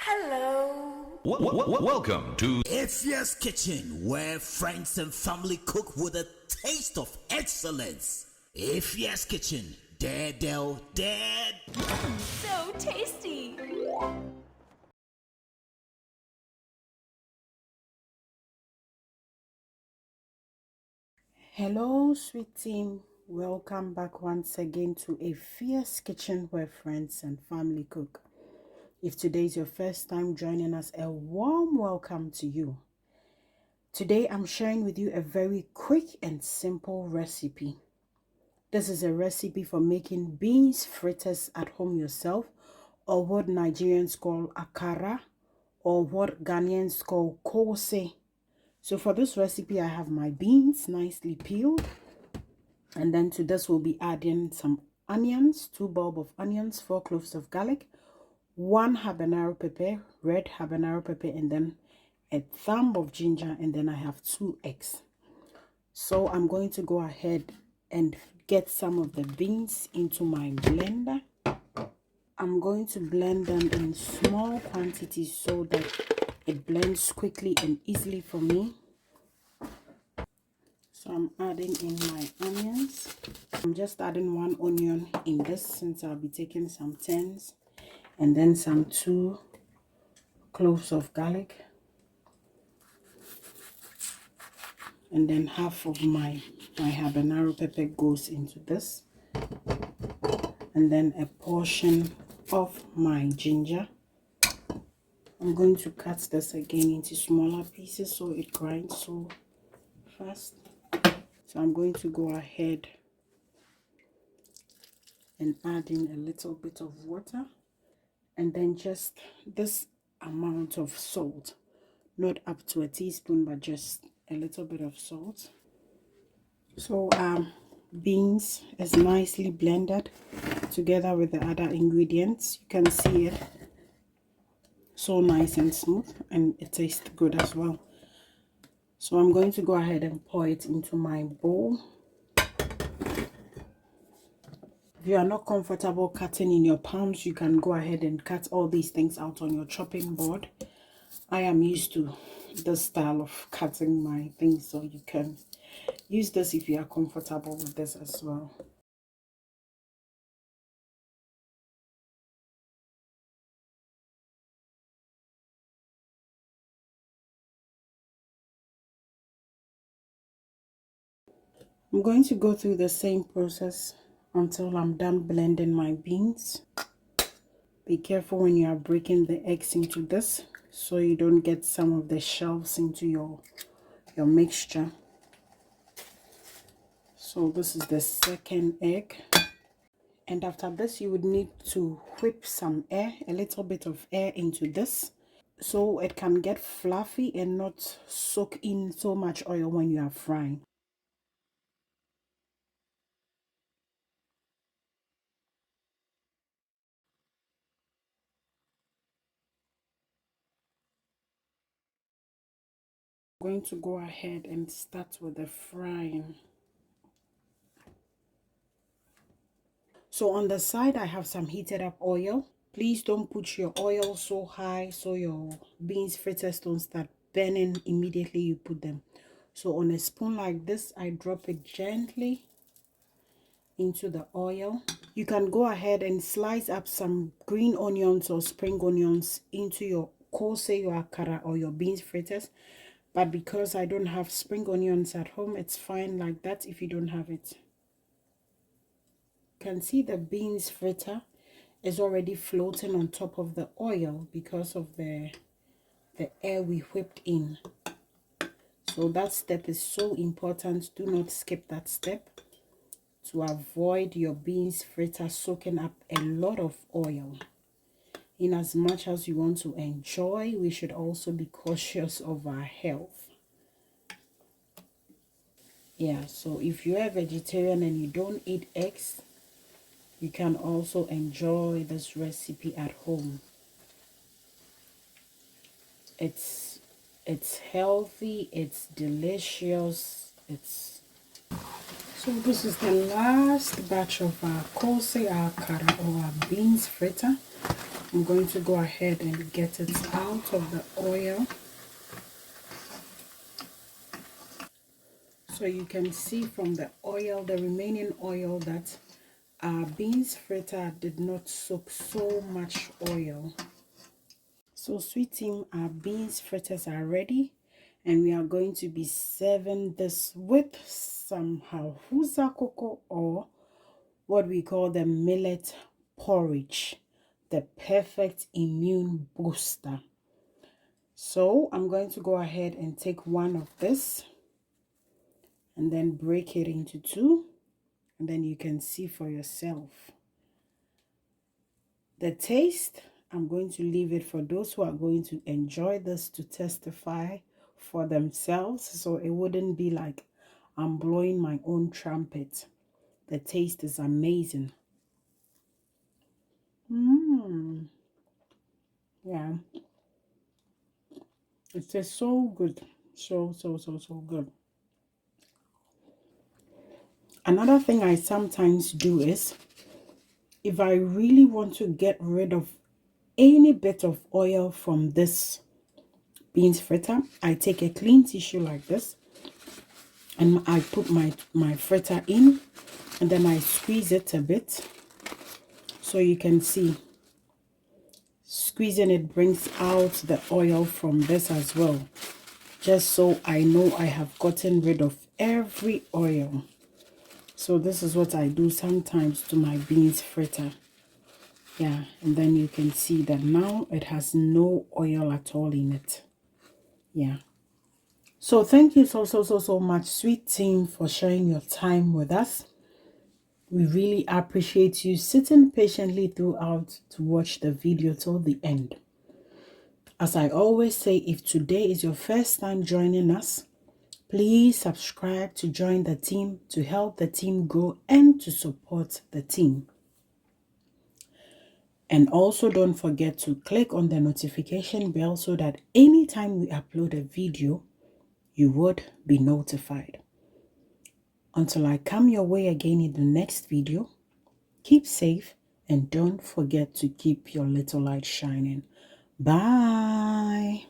Hello. Welcome to AKARA's Kitchen, where friends and family cook with a taste of excellence. AKARA's Kitchen, dead. So tasty. Hello, sweet team. Welcome back once again to AKARA's Kitchen, where friends and family cook. If today is your first time joining us, a warm welcome to you. Today, I'm sharing with you a very quick and simple recipe. This is a recipe for making beans fritters at home yourself, or what Nigerians call AKARA, or what Ghanaians call KooSE. So for this recipe, I have my beans nicely peeled. And then to this, we'll be adding some onions, 2 bulbs of onions, 4 cloves of garlic, 1 habanero pepper, red habanero pepper, and then a thumb of ginger, and then I have 2 eggs. So I'm going to go ahead and get some of the beans into my blender. I'm going to blend them in small quantities so that it blends quickly and easily for me. So I'm adding in my onions. I'm just adding 1 onion in this since I'll be taking some turns, and then some 2 cloves of garlic, and then half of my habanero pepper goes into this, and then a portion of my ginger. I'm going to cut this again into smaller pieces so it grinds so fast. So I'm going to go ahead and add in a little bit of water, and then just this amount of salt, not up to a teaspoon, but just a little bit of salt. So beans is nicely blended together with the other ingredients. You can see it so nice and smooth, and it tastes good as well. So I'm going to go ahead and pour it into my bowl. If you are not comfortable cutting in your palms, you can go ahead and cut all these things out on your chopping board. I am used to this style of cutting my things, so you can use this if you are comfortable with this as well. I'm going to go through the same process until I'm done blending my beans. Be careful when you are breaking the eggs into this so you don't get some of the shells into your mixture. So this is the second egg. And after this, you would need to whip some air, a little bit of air into this, so it can get fluffy and not soak in so much oil when you are frying. I'm going to go ahead and start with the frying. So on the side, I have some heated up oil. Please don't put your oil so high so your beans fritters don't start burning immediately you put them. So on a spoon like this, I drop it gently into the oil. You can go ahead and slice up some green onions or spring onions into your KooSE, your AKARA, or your beans fritters. But because I don't have spring onions at home, it's fine like that if you don't have it. You can see the beans fritter is already floating on top of the oil because of the air we whipped in. So that step is so important. Do not skip that step to avoid your beans fritter soaking up a lot of oil. In as much as you want to enjoy, we should also be cautious of our health. Yeah, so if you're a vegetarian and you don't eat eggs, you can also enjoy this recipe at home. It's healthy, it's delicious, so this is the last batch of our KooSE, our AKARA, or our beans fritter. I'm going to go ahead and get it out of the oil. So you can see from the oil, the remaining oil, that our beans fritter did not soak so much oil. So sweet team, our beans fritters are ready, and we are going to be serving this with some hausa cocoa, or what we call the millet porridge, the perfect immune booster. So I'm going to go ahead and take one of this and then break it into two, and then you can see for yourself. The taste, I'm going to leave it for those who are going to enjoy this to testify for themselves, so it wouldn't be like I'm blowing my own trumpet. The taste is amazing. Yeah, it tastes so good. So good. Another thing I sometimes do is, if I really want to get rid of any bit of oil from this beans fritter, I take a clean tissue like this and I put my fritter in, and then I squeeze it a bit. So you can see, squeezing it brings out the oil from this as well, just so I know I have gotten rid of every oil. So this is what I do sometimes to my beans fritter. Yeah, and then you can see that now it has no oil at all in it. Yeah. So thank you so much, sweet team, for sharing your time with us. We really appreciate you sitting patiently throughout to watch the video till the end. As I always say, if today is your first time joining us, please subscribe to join the team, to help the team grow and to support the team. And also don't forget to click on the notification bell so that anytime we upload a video, you would be notified. Until I come your way again in the next video, keep safe and don't forget to keep your little light shining. Bye.